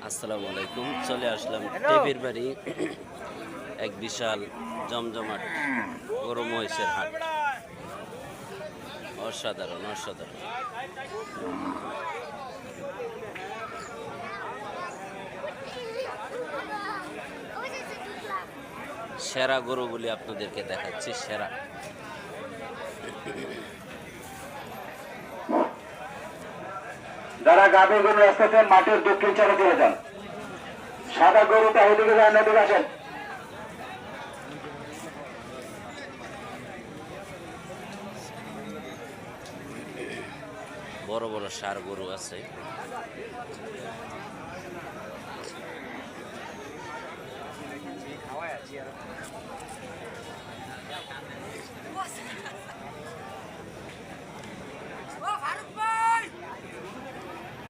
আসসালামু আলাইকুম। চলে আসলাম টেবির বাড়ি, এক বিশাল জমজমাট গরু মহিষের হাট। অসাধারণ অসাধারণ। সেরা গরুগুলি আপনাদেরকে দেখাচ্ছি, সেরা। যারা গাভী গরু আসতেছেন মাঠের দক্ষিণ চারে চলে যান। সাদা গরুটা এদিকে যান, এদিকে আসেন। বড় বড় ষাঁড় গরু আছে।